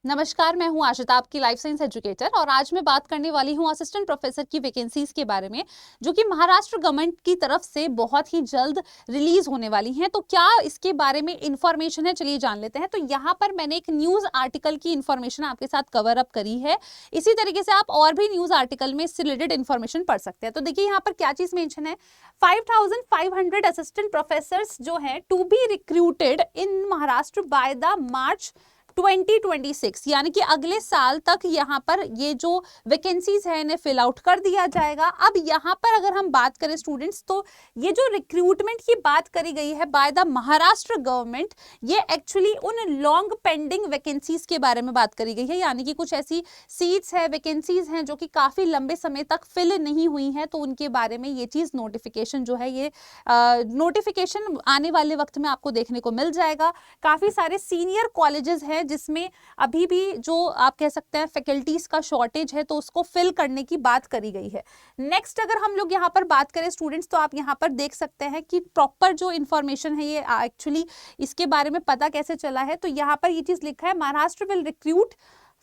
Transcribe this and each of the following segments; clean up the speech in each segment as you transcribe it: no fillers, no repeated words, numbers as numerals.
नमस्कार, मैं हूं आशिता, आपकी लाइफ साइंस एजुकेटर। और आज मैं बात करने वाली हूं असिस्टेंट प्रोफेसर की वैकेंसीज के बारे में, जो कि महाराष्ट्र गवर्नमेंट की तरफ से बहुत ही जल्द रिलीज होने वाली हैं। तो क्या इसके बारे में इंफॉर्मेशन है, चलिए जान लेते हैं। तो यहाँ पर मैंने एक न्यूज आर्टिकल की इंफॉर्मेशन आपके साथ कवर अप करी है। इसी तरीके से आप और भी न्यूज आर्टिकल में इससे रिलेटेड इंफॉर्मेशन पढ़ सकते हैं। तो देखिए यहाँ पर क्या चीज मेंशन है, 5500 असिस्टेंट प्रोफेसर्स जो है to be recruited in Maharashtra by the March 2026, यानी कि अगले साल तक यहाँ पर ये जो वैकेंसीज है इन्हें फिल आउट कर दिया जाएगा। अब यहाँ पर अगर हम बात करें स्टूडेंट्स, तो ये जो रिक्रूटमेंट की बात करी गई है बाय द महाराष्ट्र गवर्नमेंट, ये एक्चुअली उन लॉन्ग पेंडिंग वैकेंसीज के बारे में बात करी गई है। यानी कि कुछ ऐसी सीट्स है, वैकेंसीज हैं जो कि काफी लंबे समय तक फिल नहीं हुई हैं, तो उनके बारे में ये चीज नोटिफिकेशन जो है, ये नोटिफिकेशन आने वाले वक्त में आपको देखने को मिल जाएगा। काफी सारे सीनियर कॉलेजेस हैं जिसमें अभी भी जो आप कह सकते हैं फैकल्टीज का शॉर्टेज है, तो उसको फिल करने की बात करी गई है। नेक्स्ट अगर हम लोग यहाँ पर बात करें स्टूडेंट्स, तो आप यहाँ पर देख सकते हैं कि प्रॉपर जो इंफॉर्मेशन है ये एक्चुअली इसके बारे में पता कैसे चला है। तो यहाँ पर ये चीज लिखा है, Maharashtra will recruit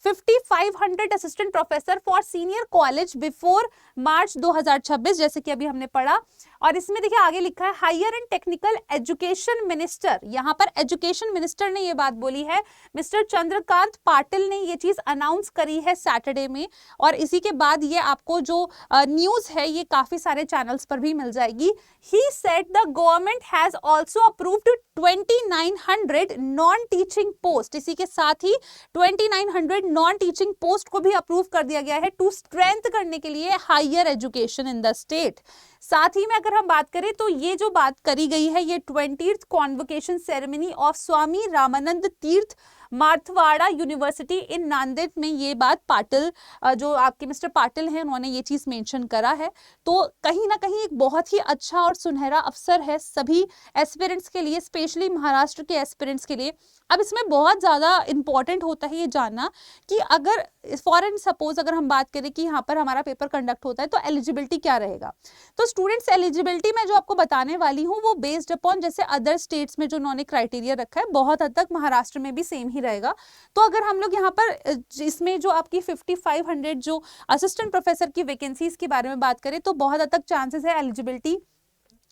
5500 assistant professor for senior college before March 2026, जैसे कि अभी हमने पढ़ा। और इसमें देखिए आगे लिखा है, higher and technical education minister, यहाँ पर एजुकेशन मिनिस्टर ने ये बात बोली है, मिस्टर चंद्रकांत पाटिल ने ये चीज अनाउंस करी है सैटरडे में। और इसी के बाद ये आपको जो न्यूज है ये काफी सारे चैनल्स पर भी मिल जाएगी। He said the government has also approved 2900 non teaching post, इसी के साथ ही 2900 नॉन टीचिंग पोस्ट को भी अप्रूव कर दिया गया है टू स्ट्रेंथ करने के लिए higher education in the state. साथ ही में अगर हम बात करें तो ये जो बात करी गई है, ये 20th convocation ceremony of Swami Ramanand तीर्थ मारथवाड़ा यूनिवर्सिटी इन नांदेड़ में ये बात पाटिल, जो आपके मिस्टर पाटिल हैं, उन्होंने ये चीज मेंशन करा है। तो कहीं ना कहीं एक बहुत ही अच्छा और सुनहरा अवसर है सभी एस्पिरेंट्स के लिए, स्पेशली महाराष्ट्र के एस्पिरेंट्स के लिए। अब इसमें बहुत ज्यादा इंपॉर्टेंट होता है ये जानना कि अगर फॉरेन सपोज अगर हम बात करें कि यहाँ पर हमारा पेपर कंडक्ट होता है, तो एलिजिबिलिटी क्या रहेगा। तो स्टूडेंट्स एलिजिबिलिटी मैं जो आपको बताने वाली हूँ वो बेस्ड अपॉन जैसे अदर स्टेट्स में जो उन्होंने क्राइटेरिया रखा है, बहुत हद तक महाराष्ट्र में भी सेम ही रहेगा। तो अगर हम लोग यहाँ पर इसमें जो आपकी 5500 जो असिस्टेंट प्रोफेसर की वैकेंसीज के बारे में बात करें, तो बहुत हद तक चांसेस है एलिजिबिलिटी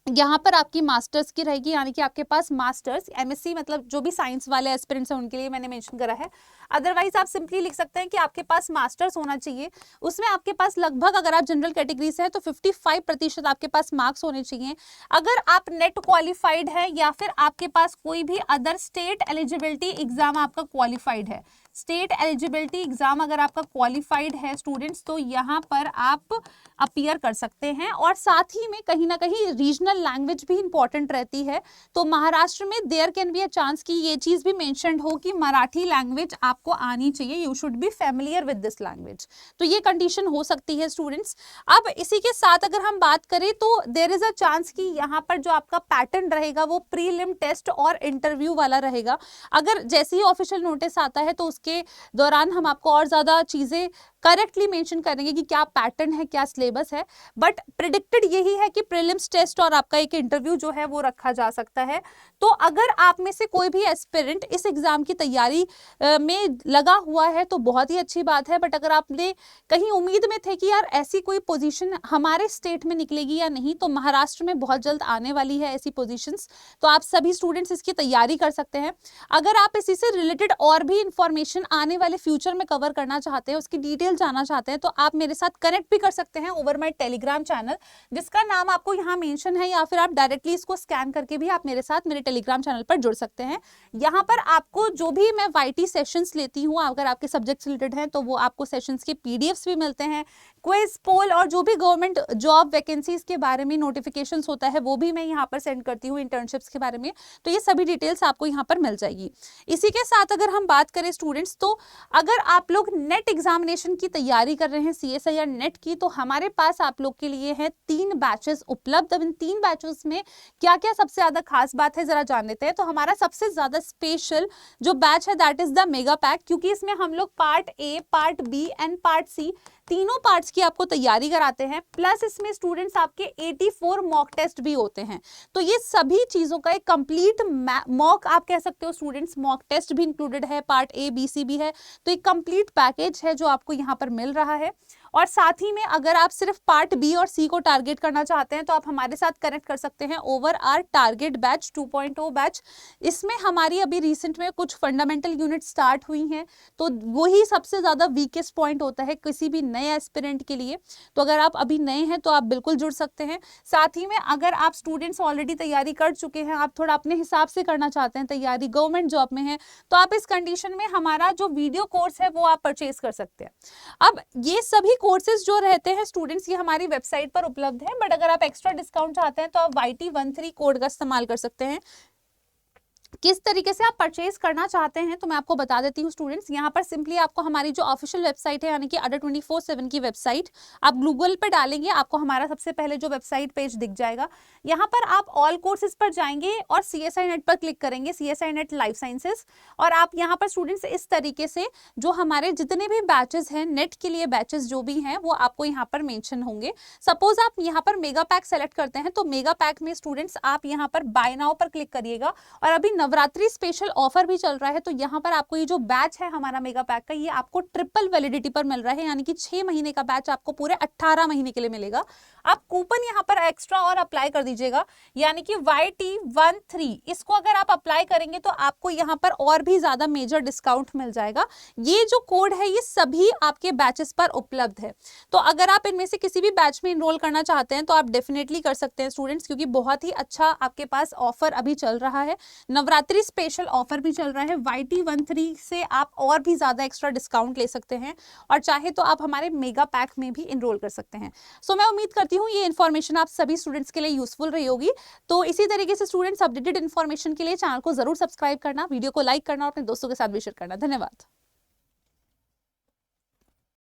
यहाँ पर आपकी मास्टर्स की रहेगी, यानी कि आपके पास मास्टर्स, एमएससी मतलब जो भी साइंस वाले एस्पिरेंट्स हैं उनके लिए मैंने मेंशन करा है। अदरवाइज आप सिंपली लिख सकते हैं कि आपके पास मास्टर्स होना चाहिए, उसमें आपके पास लगभग, अगर आप जनरल कैटेगरी से हैं तो 55% आपके पास मार्क्स होने चाहिए। अगर आप नेट क्वालिफाइड है या फिर आपके पास कोई भी अदर स्टेट एलिजिबिलिटी एग्जाम आपका क्वालिफाइड है, स्टेट एलिजिबिलिटी एग्जाम अगर आपका क्वालिफाइड है स्टूडेंट्स, तो यहाँ पर आप अपीयर कर सकते हैं। और साथ ही में कहीं ना कहीं रीजनल लैंग्वेज भी इंपॉर्टेंट रहती है। तो महाराष्ट्र में there can be a chance कि ये चीज भी मेंशन्ड हो कि मराठी लैंग्वेज आपको आनी चाहिए, you should be familiar with this language. तो ये कंडीशन हो सकती है स्टूडेंट्स। अब इसी के साथ अगर हम बात करें तो देयर इज अ चांस कि यहाँ पर जो आपका पैटर्न रहेगा वो प्रीलिम टेस्ट और इंटरव्यू वाला रहेगा। अगर जैसे ही ऑफिशियल नोटिस आता है तो के दौरान हम आपको और ज्यादा चीजें करेक्टली मेंशन करेंगे कि क्या पैटर्न है, क्या सिलेबस है। बट प्रिडिक्टेड यही है कि प्रीलिम्स टेस्ट और आपका एक इंटरव्यू जो है वो रखा जा सकता है। तो अगर आप में से कोई भी एस्पिरेंट इस एग्जाम की तैयारी में लगा हुआ है तो बहुत ही अच्छी बात है। बट अगर आपने कहीं उम्मीद में थे कि यार ऐसी कोई पोजीशन हमारे स्टेट में निकलेगी या नहीं, तो महाराष्ट्र में बहुत जल्द आने वाली है ऐसी पोजीशंस, तो आप सभी स्टूडेंट्स इसकी तैयारी कर सकते हैं। अगर आप इसी से रिलेटेड और भी इंफॉर्मेशन आने वाले फ्यूचर में कवर करना चाहते हैं, उसकी डिटेल जानना चाहते हैं, तो आप मेरे साथ कनेक्ट भी कर सकते हैं ओवर माय टेलीग्राम चैनल, जिसका नाम आपको यहाँ मेंशन है, या फिर आप डायरेक्टली इसको स्कैन करके भी आप मेरे साथ मेरे टेलीग्राम चैनल पर जुड़ सकते हैं। यहाँ पर आपको जो भी मैं वाईटी सेशंस लेती हूँ, अगर आपके सब्जेक्ट रिलेटेड हैं, तो वो आपको सेशंस के पीडीएफ्स भी मिलते हैं, क्विज पोल और जो भी गवर्नमेंट जॉब वैकेंसीज के बारे में नोटिफिकेशंस होता है वो भी मैं यहाँ पर सेंड करती हूँ, इंटर्नशिप्स के बारे में। तो ये सभी डिटेल्स आपको यहाँ पर मिल जाएगी। इसी के साथ अगर हम बात करें स्टूडेंट्स, तो अगर आप लोग नेट एग्जामिनेशन की तैयारी कर रहे हैं, सीएसआईआर नेट की, तो हमारे पास आप लोग के लिए है 3 बैचेस उपलब्ध। अब इन 3 बैचेस में क्या क्या सबसे ज्यादा खास बात है जरा जान लेते हैं। तो हमारा सबसे ज्यादा स्पेशल जो बैच है that is the mega pack, क्योंकि इसमें हम लोग part A, part B and part C तीनों पार्ट्स की आपको तैयारी कराते हैं, प्लस इसमें स्टूडेंट्स आपके 84 मॉक टेस्ट भी होते हैं। तो ये सभी चीजों का एक कंप्लीट मॉक आप कह सकते हो स्टूडेंट्स, मॉक टेस्ट भी इंक्लूडेड है, पार्ट ए बी सी भी है। तो एक कंप्लीट पैकेज है जो आपको यहाँ पर मिल रहा है। और साथ ही में अगर आप सिर्फ पार्ट बी और सी को टारगेट करना चाहते हैं तो आप हमारे साथ कनेक्ट कर सकते हैं over our target batch 2.0 batch. इसमें हमारी अभी रिसेंट में कुछ फंडामेंटल यूनिट स्टार्ट हुई हैं, तो वही सबसे ज्यादा वीकेस्ट पॉइंट होता है किसी भी नए एस्पिरेंट के लिए। तो अगर आप अभी नए हैं तो आप बिल्कुल जुड़ सकते हैं। साथ ही में अगर आप स्टूडेंट्स ऑलरेडी तैयारी कर चुके हैं, आप थोड़ा अपने हिसाब से करना चाहते हैं तैयारी, गवर्नमेंट जॉब में है, तो आप इस कंडीशन में हमारा जो वीडियो कोर्स है वो आप परचेज कर सकते हैं। अब ये सभी कोर्सेज जो रहते हैं स्टूडेंट्स, ये हमारी वेबसाइट पर उपलब्ध है, बट अगर आप एक्स्ट्रा डिस्काउंट चाहते हैं तो आप YT13 कोड का इस्तेमाल कर सकते हैं। किस तरीके से आप परचेज करना चाहते हैं तो मैं आपको बता देती हूँ स्टूडेंट्स। यहाँ पर सिंपली आपको हमारी जो ऑफिशियल वेबसाइट है यानी कि अडर 24/7 की वेबसाइट, आप गूगल पे डालेंगे आपको हमारा सबसे पहले जो वेबसाइट पेज दिख जाएगा। यहाँ पर आप ऑल कोर्सेज पर जाएंगे और CSI नेट पर क्लिक करेंगे, CSI नेट लाइफ साइंसेज। और आप यहाँ पर स्टूडेंट्स इस तरीके से जो हमारे जितने भी बैचेस हैं, नेट के लिए बैचेस जो भी हैं वो आपको यहाँ पर मेंशन होंगे। सपोज आप यहाँ पर मेगा पैक सेलेक्ट करते हैं तो मेगा पैक में स्टूडेंट्स आप यहाँ पर बाय नाउ पर क्लिक करिएगा। और अभी नवरात्रि स्पेशल ऑफर भी चल रहा है, तो यहाँ पर आपको ये जो बैच है हमारा मेगा पैक का, ये आपको ट्रिपल वैलिडिटी पर मिल रहा है, यानी कि 6 महीने का बैच आपको पूरे 18 महीने के लिए मिलेगा। आप कूपन यहाँ पर एक्स्ट्रा और अप्लाई कर दीजिएगा, यानी कि YT13 इसको अगर आप अप्लाई करेंगे तो आपको यहाँ पर और भी ज्यादा मेजर डिस्काउंट मिल जाएगा। ये जो कोड है ये सभी आपके बैचेस पर उपलब्ध है। तो अगर आप इनमें से किसी भी बैच में इनरोल करना चाहते हैं तो आप डेफिनेटली कर सकते हैं स्टूडेंट्स, क्योंकि बहुत ही अच्छा आपके पास ऑफर अभी चल रहा है। नवरात्रि स्पेशल ऑफर भी चल रहा है, YT13 से आप और भी ज्यादा एक्स्ट्रा डिस्काउंट ले सकते हैं, और चाहे तो आप हमारे मेगा पैक में भी इनरोल कर सकते हैं। सो मैं उम्मीद करती हूँ ये इन्फॉर्मेशन आप सभी स्टूडेंट्स के लिए यूजफुल रही होगी। तो इसी तरीके से स्टूडेंट्स अपडेटेड इन्फॉर्मेशन के लिए चैनल को जरूर सब्सक्राइब करना, वीडियो को लाइक करना और अपने दोस्तों के साथ भी शेयर करना। धन्यवाद।